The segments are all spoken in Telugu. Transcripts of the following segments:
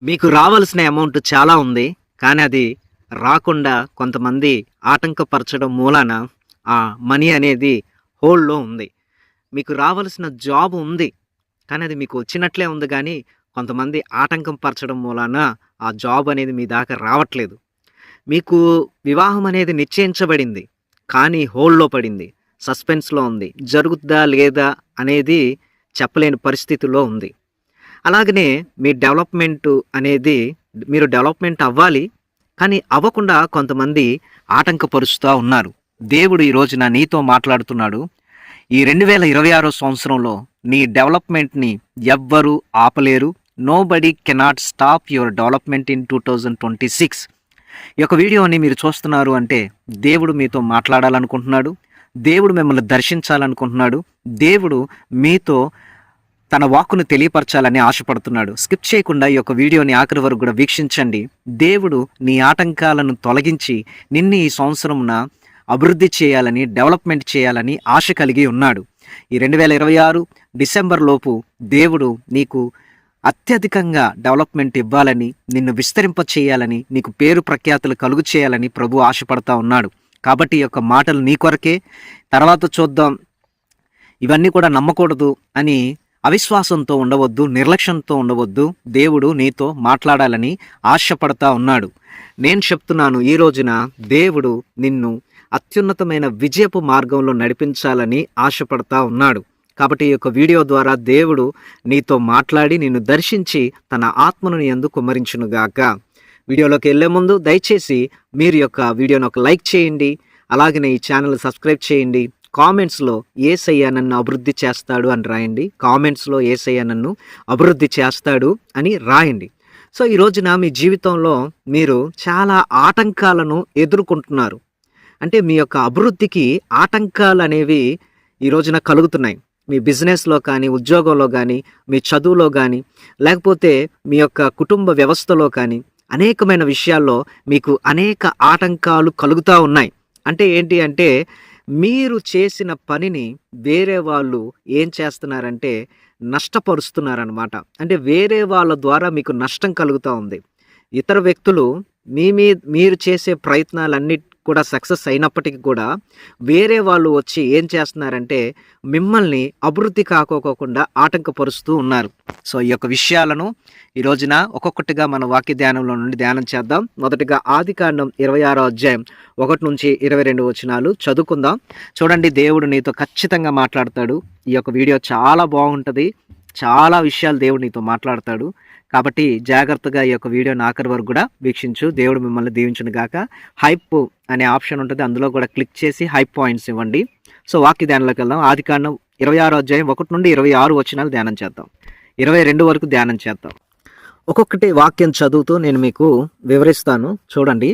మీకు రావాల్సిన అమౌంట్ చాలా ఉంది. కానీ అది రాకుండా కొంతమంది ఆటంకపరచడం మూలాన ఆ మనీ అనేది హోల్డ్‌లో ఉంది. మీకు రావాల్సిన జాబ్ ఉంది. కానీ అది మీకు వచ్చినట్లే ఉంది గానీ, కొంతమంది ఆటంకం పరచడం మూలాన ఆ జాబ్ అనేది మీ దాకా రావట్లేదు. మీకు వివాహం అనేది నిశ్చయించబడింది. కానీ హోల్డ్‌లో పడింది. సస్పెన్స్‌లో ఉంది. జరుగుద్దా లేదా అనేది చెప్పలేని పరిస్థితిలో ఉంది. అలాగనే మీ డెవలప్‌మెంటు అనేది మీరు డెవలప్‌మెంట్ అవ్వాలి. కానీ అవ్వకుండా కొంతమంది ఆటంకపరుస్తా ఉన్నారు. దేవుడు ఈ రోజున నీతో మాట్లాడుతున్నాడు. ఈ 2026 సంవత్సరంలో నీ డెవలప్‌మెంట్‌ని ఎవ్వరు ఆపలేరు. Nobody cannot stop your development in 2026. ఈ యొక్క వీడియోని మీరు చూస్తున్నారు అంటే దేవుడు మీతో మాట్లాడాలనుకుంటున్నాడు. దేవుడు మిమ్మల్ని దర్శించాలనుకుంటున్నాడు. దేవుడు మీతో తన వాక్కును తెలియపరచాలని ఆశపడుతున్నాడు. స్కిప్ చేయకుండా ఈ యొక్క వీడియోని ఆఖరి వరకు కూడా వీక్షించండి. దేవుడు నీ ఆటంకాలను తొలగించి నిన్ను ఈ సంవత్సరమున అభివృద్ధి చేయాలని, డెవలప్మెంట్ చేయాలని ఆశ కలిగి ఉన్నాడు. ఈ 2026 డిసెంబర్ లోపు దేవుడు నీకు అత్యధికంగా డెవలప్మెంట్ ఇవ్వాలని, నిన్ను విస్తరింప చేయాలని, నీకు పేరు ప్రఖ్యాతులు కలుగు చేయాలని ప్రభు ఆశపడతా ఉన్నాడు. కాబట్టి ఈ యొక్క మాటలు నీ కొరకే. తర్వాత చూద్దాం, ఇవన్నీ కూడా నమ్మకూడదు అని అవిశ్వాసంతో ఉండవద్దు, నిర్లక్ష్యంతో ఉండవద్దు. దేవుడు నీతో మాట్లాడాలని ఆశపడతా ఉన్నాడు. నేను చెప్తున్నాను, ఈ రోజున దేవుడు నిన్ను అత్యున్నతమైన విజయపు మార్గంలో నడిపించాలని ఆశపడతా ఉన్నాడు. కాబట్టి ఈ యొక్క వీడియో ద్వారా దేవుడు నీతో మాట్లాడి నిన్ను దర్శించి తన ఆత్మను నీ యందు కుమ్మరించునుగాక. వీడియోలోకి వెళ్ళే ముందు దయచేసి మీరు యొక్క వీడియోను ఒక లైక్ చేయండి. అలాగనే ఈ ఛానల్ సబ్స్క్రైబ్ చేయండి. కామెంట్స్లో యేసయ్య నన్ను అభివృద్ధి చేస్తాడు అని రాయండి. కామెంట్స్లో యేసయ్య నన్ను అభివృద్ధి చేస్తాడు అని రాయండి. సో ఈ రోజున మీ జీవితంలో మీరు చాలా ఆటంకాలను ఎదుర్కొంటున్నారు. అంటే మీ యొక్క అభివృద్ధికి ఆటంకాలు అనేవి ఈ రోజున కలుగుతున్నాయి. మీ బిజినెస్లో కానీ, ఉద్యోగంలో కానీ, మీ చదువులో కానీ, లేకపోతే మీ యొక్క కుటుంబ వ్యవస్థలో కానీ అనేకమైన విషయాల్లో మీకు అనేక ఆటంకాలు కలుగుతూ ఉన్నాయి. అంటే ఏంటి అంటే, మీరు చేసిన పనిని వేరే వాళ్ళు ఏం చేస్తున్నారంటే నష్టపరుస్తున్నారనమాట. అంటే వేరే వాళ్ళ ద్వారా మీకు నష్టం కలుగుతూ ఉంది. ఇతర వ్యక్తులు మీరు చేసే ప్రయత్నాలన్నీ కూడా సక్సెస్ అయినప్పటికీ కూడా వేరే వాళ్ళు వచ్చి ఏం చేస్తున్నారంటే మిమ్మల్ని అభివృద్ధి కాకోకుండా ఆటంకపరుస్తూ ఉన్నారు. సో ఈ యొక్క విషయాలను ఈ రోజున ఒక్కొక్కటిగా మన వాక్య ధ్యానంలో నుండి ధ్యానం చేద్దాం. మొదటిగా ఆదికాండం 26వ అధ్యాయం 1 నుంచి 22 వచనాలు చదువుకుందాం. చూడండి, దేవుడు నీతో ఖచ్చితంగా మాట్లాడతాడు. ఈ యొక్క వీడియో చాలా బాగుంటుంది. చాలా విషయాలు దేవుడు నీతో మాట్లాడతాడు. కాబట్టి జాగ్రత్తగా ఈ యొక్క వీడియోని ఆఖరి వరకు కూడా వీక్షించు. దేవుడు మిమ్మల్ని దీవించును గాక. హైప్ అనే ఆప్షన్ ఉంటుంది, అందులో కూడా క్లిక్ చేసి హైప్ పాయింట్స్ ఇవ్వండి. సో వాక్య ధ్యానంలోకి వెళ్దాం. ఆదికాండం 26వ అధ్యాయం 1 నుండి 26 వచనాలు ధ్యానం చేద్దాం. 22 వరకు ధ్యానం చేద్దాం. ఒక్కొక్కటి వాక్యం చదువుతూ నేను మీకు వివరిస్తాను. చూడండి,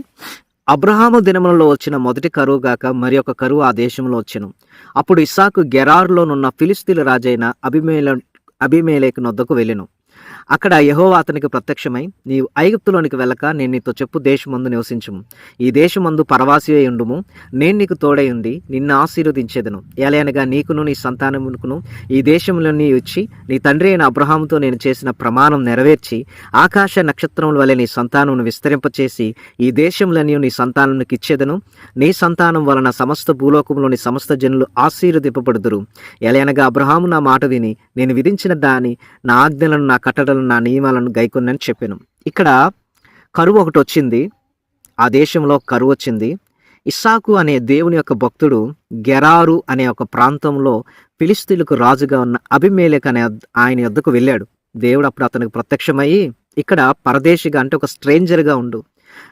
అబ్రహాము దినములలో వచ్చిన మొదటి కరువు గాక మరి ఒక కరువు ఆ దేశంలో వచ్చెను. అప్పుడు ఇస్సాకు గెరారులోనున్న ఫిలిస్తీన్ల రాజైన అబీమెలెకు నొద్దకు వెళ్ళెను. అక్కడ యెహోవా అతనికి ప్రత్యక్షమై, నీవు ఐగుప్తులోనికి వెళ్ళక నేను నీతో చెప్పు దేశమందు నివసించుము. ఈ దేశమందు పరవాసి అయి ఉండుము. నేను నీకు తోడై ఉండి నిన్ను ఆశీర్వదించేదను. ఏలయనగా నీకును నీ సంతానమునకును ఈ దేశంలోని వచ్చి నీ తండ్రి అయిన అబ్రహాముతో నేను చేసిన ప్రమాణం నెరవేర్చి ఆకాశ నక్షత్రముల వలె నీ సంతానమును విస్తరింపచేసి ఈ దేశంలోని నీ సంతానమునికి ఇచ్చేదను. నీ సంతానం వలన సమస్త భూలోకంలోని సమస్త జనులు ఆశీర్వదింపబడుదురు. ఏలయనగా అబ్రహాము నా మాట విని నేను విధించిన దాని నా ఆజ్ఞలను, నా కట్టడలను, నా నియమాలను గైకొనని చెప్పాను. ఇక్కడ కరువు ఒకటి వచ్చింది. ఆ దేశంలో కరువు వచ్చింది. ఇస్సాకు అనే దేవుని యొక్క భక్తుడు గెరారు అనే ఒక ప్రాంతంలో ఫిలిస్తీన్లకు రాజుగా ఉన్న అబీమెలెకు అనే ఆయన యొద్దకు వెళ్ళాడు. దేవుడు అప్పుడు అతనికి ప్రత్యక్షమయ్యి, ఇక్కడ పరదేశిగా అంటే ఒక స్ట్రేంజర్గా ఉండు,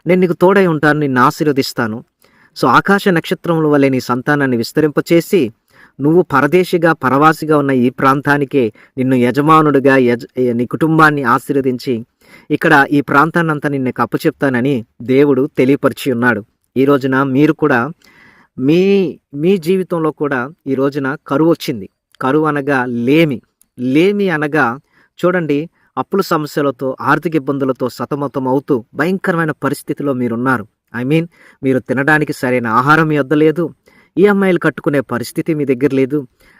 నేను నీకు తోడై ఉంటాను, నిన్ను ఆశీర్వదిస్తాను. సో ఆకాశ నక్షత్రముల వలె నీ సంతానాన్ని విస్తరింపచేసి నువ్వు పరదేశిగా పరవాసిగా ఉన్న ఈ ప్రాంతానికే నిన్ను యజమానుడిగా నీ కుటుంబాన్ని ఆశీర్వదించి ఇక్కడ ఈ ప్రాంతాన్ని అంతా నిన్ను అప్పచెప్తానని దేవుడు తెలియపరిచి ఉన్నాడు. ఈ రోజున మీరు కూడా మీ జీవితంలో కూడా ఈ రోజున కరువు వచ్చింది. కరువు అనగా లేమి అనగా చూడండి, అప్పుల సమస్యలతో, ఆర్థిక ఇబ్బందులతో సతమతం అవుతూ భయంకరమైన పరిస్థితిలో మీరున్నారు. మీరు తినడానికి సరైన ఆహారం మీ వద్ద లేదు. ఈఎంఐలు కట్టుకునే పరిస్థితి మీ దగ్గర లేదు.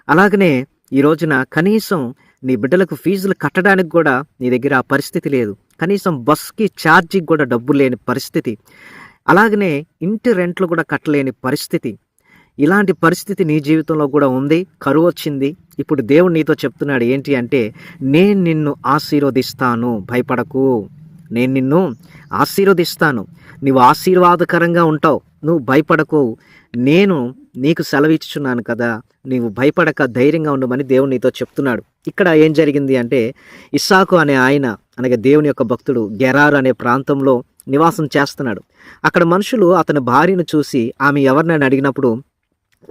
అలాగనే ఈ రోజున కనీసం నీ బిడ్డలకు ఫీజులు కట్టడానికి కూడా నీ దగ్గర ఆ పరిస్థితి లేదు. కనీసం బస్కి ఛార్జీకి కూడా డబ్బులు లేని పరిస్థితి. అలాగనే ఇంటి రెంట్లు కూడా కట్టలేని పరిస్థితి. ఇలాంటి పరిస్థితి నీ జీవితంలో కూడా ఉంది. కరువు వచ్చింది. ఇప్పుడు దేవుడు నీతో చెప్తున్నాడు ఏంటి అంటే, నేను నిన్ను ఆశీర్వదిస్తాను, భయపడకు, నేను నిన్ను ఆశీర్వదిస్తాను, నువ్వు ఆశీర్వాదకరంగా ఉంటావు, నువ్వు భయపడకు, నేను నీకు సెలవిచ్చుచున్నాను కదా, నీవు భయపడక ధైర్యంగా ఉండమని దేవుడు నీతో చెప్తున్నాడు. ఇక్కడ ఏం జరిగింది అంటే, ఇస్సాకు అనే ఆయన అనగా దేవుని యొక్క భక్తుడు గెరారు అనే ప్రాంతంలో నివాసం చేస్తున్నాడు. అక్కడ మనుషులు అతని భార్యను చూసి ఆమె ఎవరినని అడిగినప్పుడు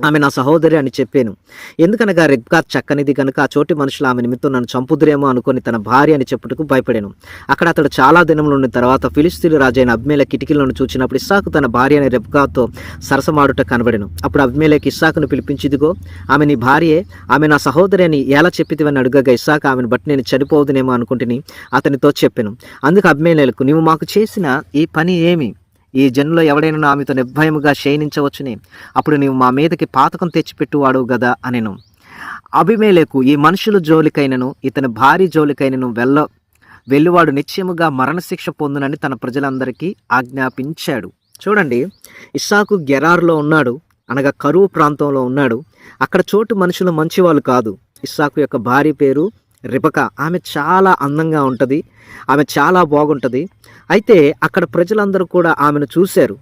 ఆమె నా సహోదరి అని చెప్పాను. ఎందుకనగా రెబ్కా చక్కనిది కనుక ఆ చోటి మనుషులు ఆమె నిమిత్తం నన్ను చంపుదురేమో అనుకుని తన భార్య అని చెప్పుటకు భయపడాను. అక్కడ అతడు చాలా దినములు ఉన్న తర్వాత ఫిలిస్తీయుల రాజైన అబ్మేలెకు కిటికీలను చూచినప్పుడు ఇస్సాకు తన భార్య అనే రెబ్కాతో సరసమాడుట కనబడెను. అప్పుడు అబ్మేలెకు ఇస్సాకును పిలిపించి, ఇదిగో ఆమె నీ భార్యే, ఆమె నా సహోదరి అని ఎలా చెప్పితివని అడుగగా ఇస్సాకు ఆమెను బట్టి నేను చనిపోదునేమో అనుకుంటుని అతనితో చెప్పాను. అందుకు అబ్మేలెకు, నీవు మాకు చేసిన ఈ పని ఏమి? ఈ జన్మలో ఎవడైనా ఆమెతో నిర్భయముగా శయనించవచ్చునే, అప్పుడు నీవు మా మీదకి పాతకం తెచ్చిపెట్టువాడు గదా అనెను. అబీమెలెకు, ఈ మనుషుల జోలికైనను ఇతని భార్య జోలికైనను వెళ్ళువాడు నిశ్చయముగా మరణశిక్ష పొందునని తన ప్రజలందరికీ ఆజ్ఞాపించాడు. చూడండి, ఇస్సాకు గెరారులో ఉన్నాడు, అనగా కరువు ప్రాంతంలో ఉన్నాడు. అక్కడ చోటు మనుషులు మంచివాళ్ళు కాదు. ఇస్సాకు యొక్క భార్య పేరు రిబకా. ఆమె చాలా అందంగా ఉంటుంది, ఆమె చాలా బాగుంటుంది. అయితే అక్కడ ప్రజలందరూ కూడా ఆమెను చూశారు.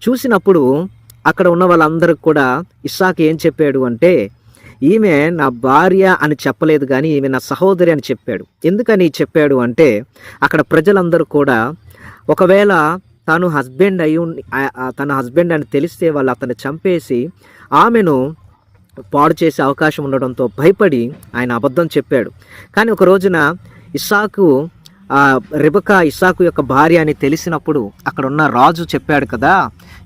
చూసినప్పుడు అక్కడ ఉన్న వాళ్ళందరూ కూడా ఇస్సాకు ఏం చెప్పాడు అంటే, ఈమె నా భార్య అని చెప్పలేదు కానీ ఈమె నా సహోదరి అని చెప్పాడు. ఎందుకని చెప్పాడు అంటే, అక్కడ ప్రజలందరూ కూడా ఒకవేళ తన హస్బెండ్ అని తెలిస్తే వాళ్ళు అతన్ని చంపేసి ఆమెను పాడు చేసే అవకాశం ఉండడంతో భయపడి ఆయన అబద్ధం చెప్పాడు. కానీ ఒక రోజున రిబకా ఇస్సాకు యొక్క భార్య అని తెలిసినప్పుడు అక్కడ ఉన్న రాజు చెప్పాడు కదా,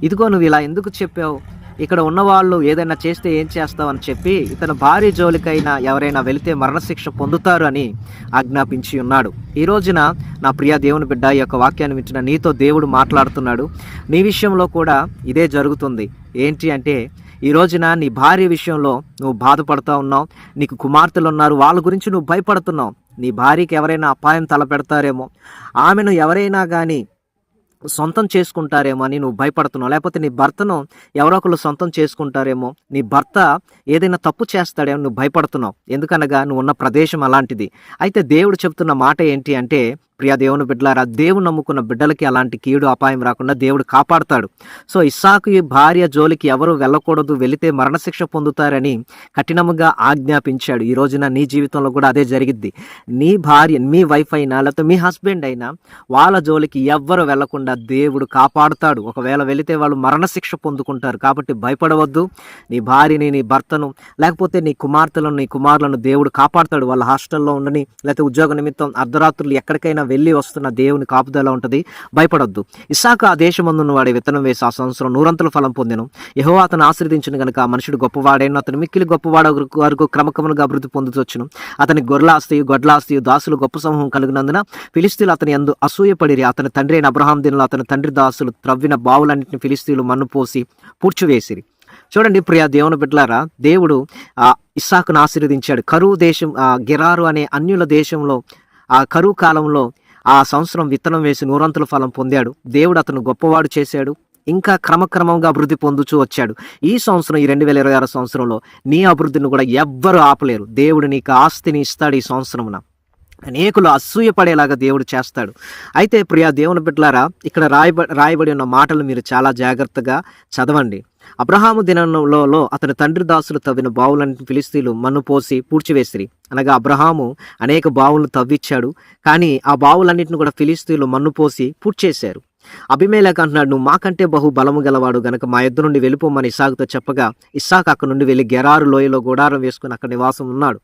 ఇదిగో నువ్వు ఇలా ఎందుకు చెప్పావు, ఇక్కడ ఉన్నవాళ్ళు ఏదైనా చేస్తే ఏం చేస్తావు అని చెప్పి ఇతని భార్య జోలికైనా ఎవరైనా వెళితే మరణశిక్ష పొందుతారు అని ఆజ్ఞాపించి ఉన్నాడు. ఈ రోజున నా ప్రియ దేవుని బిడ్డ, ఈ యొక్క వాక్యాన్ని వింటున్న నీతో దేవుడు మాట్లాడుతున్నాడు. నీ విషయంలో కూడా ఇదే జరుగుతుంది. ఏంటి అంటే, ఈ రోజున నీ భార్య విషయంలో నువ్వు బాధపడుతూ ఉన్నావు, నీకు కుమార్తెలు ఉన్నారు, వాళ్ళ గురించి నువ్వు భయపడుతున్నావు. నీ భార్యకి ఎవరైనా అపాయం తలపెడతారేమో, ఆమెను ఎవరైనా కానీ సొంతం చేసుకుంటారేమో అని నువ్వు భయపడుతున్నావు. లేకపోతే నీ భర్తను ఎవరో ఒకళ్ళు సొంతం చేసుకుంటారేమో, నీ భర్త ఏదైనా తప్పు చేస్తాడేమో నువ్వు భయపడుతున్నావు. ఎందుకనగా నువ్వు ఉన్న ప్రదేశం అలాంటిది. అయితే దేవుడు చెప్తున్న మాట ఏంటి అంటే, ప్రియ దేవుని బిడ్డలారా, దేవుడు నమ్ముకున్న బిడ్డలకి అలాంటి కీడు అపాయం రాకుండా దేవుడు కాపాడుతాడు. సో ఇస్సాకు ఈ భార్య జోలికి ఎవరు వెళ్ళకూడదు, వెళితే మరణశిక్ష పొందుతారని కఠినముగా ఆజ్ఞాపించాడు. ఈ రోజున నీ జీవితంలో కూడా అదే జరిగిద్ది. నీ భార్య, మీ వైఫ్ అయినా లేకపోతే మీ హస్బెండ్ అయినా వాళ్ళ జోలికి ఎవ్వరు వెళ్లకుండా దేవుడు కాపాడుతాడు. ఒకవేళ వెళితే వాళ్ళు మరణశిక్ష పొందుకుంటారు. కాబట్టి భయపడవద్దు. నీ భార్యని, నీ భర్తను, లేకపోతే నీ కుమార్తెలను, నీ కుమారులను దేవుడు కాపాడుతాడు. వాళ్ళ హాస్టల్లో ఉండని, లేకపోతే ఉద్యోగ నిమిత్తం అర్ధరాత్రులు ఎక్కడికైనా వెళ్ళి వస్తున్న దేవుని కాపుదల ఉంటుంది. భయపడొద్దు. ఇస్సాకు ఆ దేశమందున్న వాడి విత్తనం వేసి ఆ సంవత్సరం 100 ఫలం పొందెను. యెహోవా అతను ఆశీర్వదించును గనుక ఆ మనుషుడు గొప్పవాడైన అతను మిక్కిలి గొప్పవాడు వరకు క్రమక్రమంగా అభివృద్ధి పొందుతొచ్చును. అతని గొర్రెలాస్తియు గొడ్లాస్తియు దాసులు గొప్ప సమూహం కలిగినందున ఫిలిస్తీయులు అతని యందు అసూయపడిరి. అతని తండ్రి అయిన అబ్రహాం దినంలో అతని తండ్రి దాసులు త్రవ్విన బావులన్నింటిని ఫిలిస్తీయులు మన్ను పోసి పూడ్చివేసిరి. చూడండి ప్రియ దేవుని బిడ్డలారా, దేవుడు ఇస్సాకును ఆశీర్వదించాడు. కరువు దేశం, గెరారు అనే అన్యుల దేశంలో ఆ కరువు కాలంలో ఆ సంవత్సరం విత్తనం వేసి 100 ఫలం పొందాడు. దేవుడు అతను గొప్పవాడు చేశాడు. ఇంకా క్రమక్రమంగా అభివృద్ధి పొందుతూ వచ్చాడు. ఈ సంవత్సరం, ఈ 2026 సంవత్సరంలో నీ అభివృద్ధిని కూడా ఎవ్వరూ ఆపలేరు. దేవుడు నీకు ఆస్తిని ఇస్తాడు. ఈ సంవత్సరమున అనేకులు అసూయపడేలాగా దేవుడు చేస్తాడు. అయితే ప్రియ దేవుని బిడ్డలారా, ఇక్కడ రాయబడి ఉన్న మాటలు మీరు చాలా జాగ్రత్తగా చదవండి. అబ్రహాము దినంలో అతని తండ్రి దాసులు తవ్విన బావులన్నింటిని ఫిలిస్తీయులు మన్ను పోసి పూడ్చివేసిరి. అనగా అబ్రహాము అనేక బావులను తవ్విచ్చాడు, కానీ ఆ బావులన్నింటిని కూడా ఫిలిస్తీయులు మన్ను పోసి పూడ్చేశారు. అబీమెలెకు అంటున్నాడు, నువ్వు మాకంటే బహు బలము గలవాడు గనక మా యుద్ధ నుండి వెళ్ళిపోమని ఇస్సాకుతో చెప్పగా ఇస్సాకు అక్కడ నుండి వెళ్ళి గెరారు లోయలో గుడారం వేసుకుని అక్కడ నివాసం ఉన్నాడు.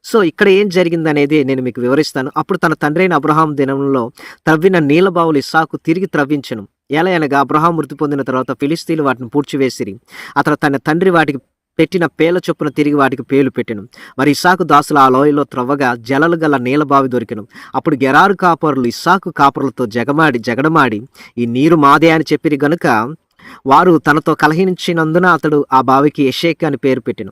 సో ఇక్కడ ఏం జరిగిందనేది నేను మీకు వివరిస్తాను. అప్పుడు తన తండ్రి అయిన అబ్రహాం దినంలో త్రవ్విన నీళ్ళ బావులు ఇస్సాకు తిరిగి త్రవ్వించెను. ఎలా అనగా అబ్రహాం మృతి పొందిన తర్వాత ఫిలిస్తీయులు వాటిని పూడ్చివేసిరి. అతను తన తండ్రి వాటికి పెట్టిన పేల చొప్పున తిరిగి వాటికి పేలు పెట్టెను. మరి ఇస్సాకు దాసులు ఆ లోయలో త్రవ్వగా జలలు గల నీళ్ళ బావి దొరికెను. అప్పుడు గెరారు కాపరులు ఇస్సాకు కాపరులతో జగడమాడి ఈ నీరు మాదే అని చెప్పిరి గనుక వారు తనతో కలహించినందున అతడు ఆ బావికి ఎషేక్ అని పేరు పెట్టెను.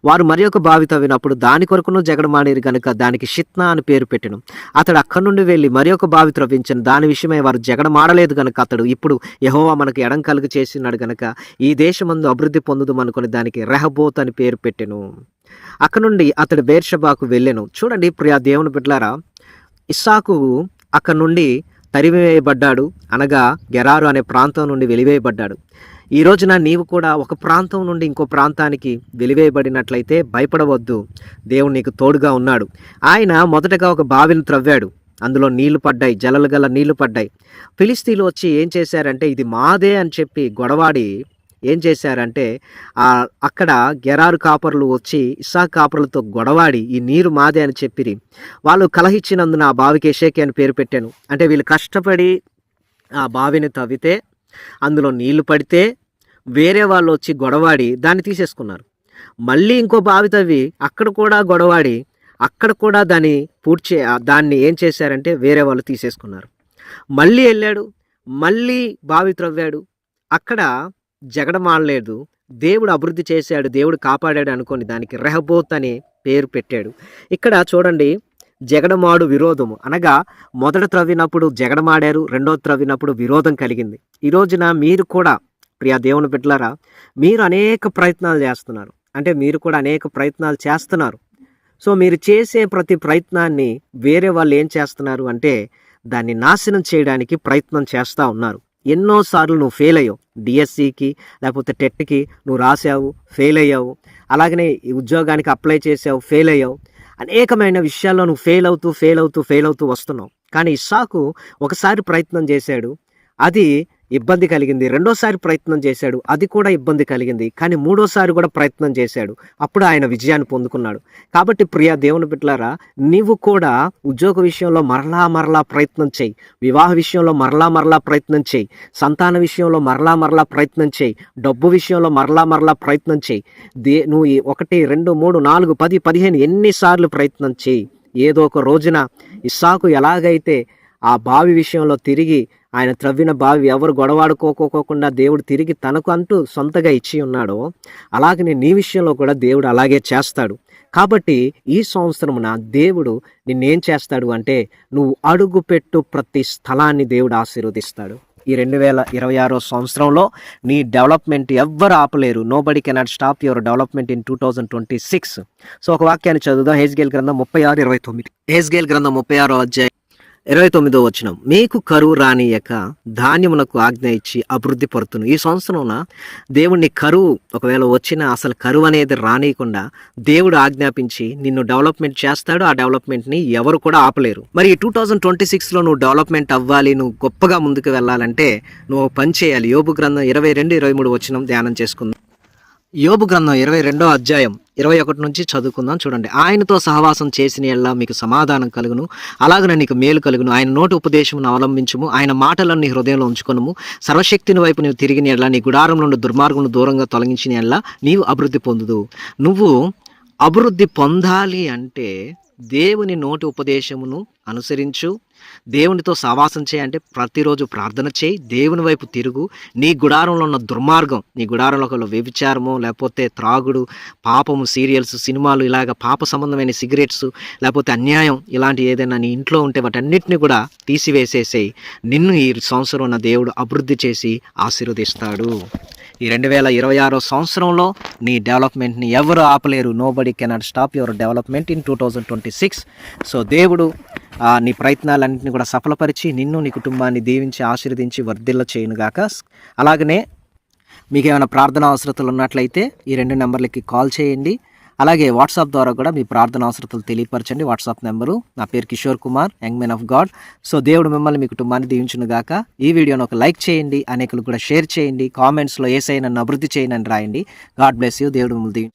వారు మరి ఒక బావి తవ్వినప్పుడు దాని కొరకును జగడమాడిరి గనుక దానికి షిత్నా అని పేరు పెట్టెను. అతడు అక్కడి నుండి వెళ్ళి మరి ఒక బావి త్రవ్వించను. దాని విషయమై వారు జగడమాడలేదు గనుక అతడు ఇప్పుడు యెహోవా మనకు ఎడం కలుగు చేసినాడు గనుక ఈ దేశమందు అభివృద్ధి పొందుదాం అనుకుని దానికి రెహబోత్ అని పేరు పెట్టెను. అక్కడ నుండి అతడు బేర్షబాకు వెళ్ళెను. చూడండి ప్రియా దేవుని బిడ్డలారా, ఇస్సాకు అక్కడ నుండి తరిమివేయబడ్డాడు, అనగా గెరారు అనే ప్రాంతం నుండి వెలివేయబడ్డాడు. ఈ రోజున నీవు కూడా ఒక ప్రాంతం నుండి ఇంకో ప్రాంతానికి వెలివేయబడినట్లయితే భయపడవద్దు, దేవుడు నీకు తోడుగా ఉన్నాడు. ఆయన మొదటగా ఒక బావిని త్రవ్వాడు, అందులో నీళ్లు పడ్డాయి, జలలు గల నీళ్లు పడ్డాయి. ఫిలిస్తీన్లు వచ్చి ఏం చేశారంటే ఇది మాదే అని చెప్పి గొడవాడి ఏం చేశారంటే అక్కడ గెరారు కాపరులు వచ్చి ఇస్సాకు కాపరులతో గొడవాడి ఈ నీరు మాదే అని చెప్పిరి. వాళ్ళు కలహించినందున ఆ బావికి ఎషేకి అని పేరు పెట్టాను. అంటే వీళ్ళు కష్టపడి ఆ బావిని తవ్వితే అందులో నీళ్లు పడితే వేరే వాళ్ళు వచ్చి గొడవాడి దాన్ని తీసేసుకున్నారు. మళ్ళీ ఇంకో బావి తవ్వి అక్కడ కూడా గొడవాడి అక్కడ కూడా దాన్ని ఏం చేశారంటే వేరే వాళ్ళు తీసేసుకున్నారు. మళ్ళీ వెళ్ళాడు, మళ్ళీ బావి త్రవ్వాడు, అక్కడ జగడమాడలేదు, దేవుడు అభివృద్ధి చేశాడు, దేవుడు కాపాడాడు అనుకొని దానికి రెహబోత్ అనే పేరు పెట్టాడు. ఇక్కడ చూడండి, జగడమాడు విరోధము అనగా మొదట త్రవ్వినప్పుడు జగడమాడారు, రెండో త్రవ్వినప్పుడు విరోధం కలిగింది. ఈ రోజున మీరు కూడా ప్రియా దేవుని బిడ్డలారా, మీరు అనేక ప్రయత్నాలు చేస్తున్నారు. అంటే మీరు కూడా అనేక ప్రయత్నాలు చేస్తున్నారు. సో మీరు చేసే ప్రతి ప్రయత్నాన్ని వేరే వాళ్ళు ఏం చేస్తున్నారు అంటే దాన్ని నాశనం చేయడానికి ప్రయత్నం చేస్తూ ఉన్నారు. ఎన్నోసార్లు నువ్వు ఫెయిల్ అయ్యావు, డిఎస్సికి లేకపోతే టెట్కి నువ్వు రాసావు, ఫెయిల్ అయ్యావు. అలాగనే ఈ ఉద్యోగానికి అప్లై చేసావు, ఫెయిల్ అయ్యావు. అనేకమైన విషయాల్లో నువ్వు ఫెయిల్ అవుతూ వస్తున్నావు. కానీ ఇస్సాకు ఒకసారి ప్రయత్నం చేశాడు, అది ఇబ్బంది కలిగింది. రెండోసారి ప్రయత్నం చేశాడు, అది కూడా ఇబ్బంది కలిగింది. కానీ మూడోసారి కూడా ప్రయత్నం చేశాడు, అప్పుడు ఆయన విజయాన్ని పొందుకున్నాడు. కాబట్టి ప్రియా దేవుని బిడ్డలారా, నీవు కూడా ఉద్యోగ విషయంలో మరలా ప్రయత్నం చేయి, వివాహ విషయంలో మరలా ప్రయత్నం చేయి, సంతాన విషయంలో మరలా ప్రయత్నం చేయి, డబ్బు విషయంలో మరలా ప్రయత్నం చేయి. నువ్వు 1, 2, 3, 4, 10, 15 ఎన్నిసార్లు ప్రయత్నం చేయి. ఏదో ఒక రోజున ఇస్సాకు ఎలాగైతే ఆ బావి విషయంలో తిరిగి ఆయన త్రవ్విన బావి ఎవరు గొడవాడుకోకుండా దేవుడు తిరిగి తనకు అంటూ సొంతగా ఇచ్చి ఉన్నాడో అలాగనే నీ విషయంలో కూడా దేవుడు అలాగే చేస్తాడు. కాబట్టి ఈ సంవత్సరమున దేవుడు నిన్నేం చేస్తాడు అంటే నువ్వు అడుగుపెట్టు ప్రతి స్థలాన్ని దేవుడు ఆశీర్వదిస్తాడు. ఈ 2026 సంవత్సరంలో నీ డెవలప్మెంట్ ఎవ్వరు ఆపలేరు. Nobody cannot stop your development in 2026. So ఒక వాక్యాన్ని చదువుదాం. హెజ్కేలు గ్రంథం 36:29. హెజ్కేలు గ్రంథం 36వ అధ్యాయం 29వ వచనం. మీకు కరువు రానియక ధాన్యమునకు ఆజ్ఞ ఇచ్చి అభివృద్ధి పడుతును. ఈ సంవత్సరంన దేవుడిని కరువు ఒకవేళ వచ్చినా అసలు కరువు అనేది రానియకుండా దేవుడు ఆజ్ఞాపించి నిన్ను డెవలప్మెంట్ చేస్తాడు. ఆ డెవలప్మెంట్ని ఎవరు కూడా ఆపలేరు. మరి ఈ 2026లో నువ్వు డెవలప్మెంట్ అవ్వాలి, నువ్వు గొప్పగా ముందుకు వెళ్ళాలంటే నువ్వు పని చేయాలి. యోబు గ్రంథం 22-23 వచనం ధ్యానం చేసుకుందాం. యోబు గ్రంథం 22వ అధ్యాయం 21 నుంచి చదువుకుందాం. చూడండి. ఆయనతో సహవాసం చేసిన యెడల మీకు సమాధానం కలుగును, అలాగనే నీకు మేలు కలుగును. ఆయన నోటి ఉపదేశమును అవలంబించుము, ఆయన మాటలను నీ హృదయంలో ఉంచుకొనుము. సర్వశక్తిని వైపు నీవు తిరిగిన యెడల, నీ గుడారం నుండి దుర్మార్గమును దూరంగా తొలగించిన యెడల నీవు అభివృద్ధి పొందుదు. నువ్వు అభివృద్ధి పొందాలి అంటే దేవుని నోటి ఉపదేశమును అనుసరించు, దేవునితో సహవాసం చేయంటే ప్రతిరోజు ప్రార్థన చేయి, దేవుని వైపు తిరుగు. నీ గుడారంలో ఉన్న దుర్మార్గం, నీ గుడారంలో వ్యభిచారము, లేకపోతే త్రాగుడు, పాపము, సీరియల్స్, సినిమాలు, ఇలాగ పాప సంబంధమైన సిగరెట్స్, లేకపోతే అన్యాయం, ఇలాంటి ఏదైనా నీ ఇంట్లో ఉంటే వాటన్నిటిని కూడా తీసివేసేసేయి. నిన్ను ఈ సంవత్సరం ఉన్న దేవుడు అభివృద్ధి చేసి ఆశీర్వదిస్తాడు. ఈ 2026 సంవత్సరంలో నీ డెవలప్మెంట్ని ఎవరు ఆపలేరు. Nobody cannot stop your development in 2026. So దేవుడు నీ ప్రయత్నాలన్నింటినీ కూడా సఫలపరిచి నిన్ను, నీ కుటుంబాన్ని దీవించి ఆశీర్వదించి వర్ధిల్ల చేయునుగాక. అలాగనే మీకు ఏమైనా ప్రార్థన అవసరతలు ఉన్నట్లయితే ఈ 2 నెంబర్లకి కాల్ చేయండి. అలాగే వాట్సాప్ ద్వారా కూడా మీ ప్రార్థన అవసరతలు తెలియపరచండి. వాట్సాప్ నెంబరు, నా పేరు Kishore Kumar, young men of God. So దేవుడు మిమ్మల్ని, మీ కుటుంబాన్ని దీవించునుగాక. ఈ వీడియోను ఒక లైక్ చేయండి, అనేకులు కూడా షేర్ చేయండి. కామెంట్స్లో యేసయ్య నన్ను అభివృద్ధి చేయనని రాయండి. God bless you. దేవుడు మిమ్మల్ని దీవించు.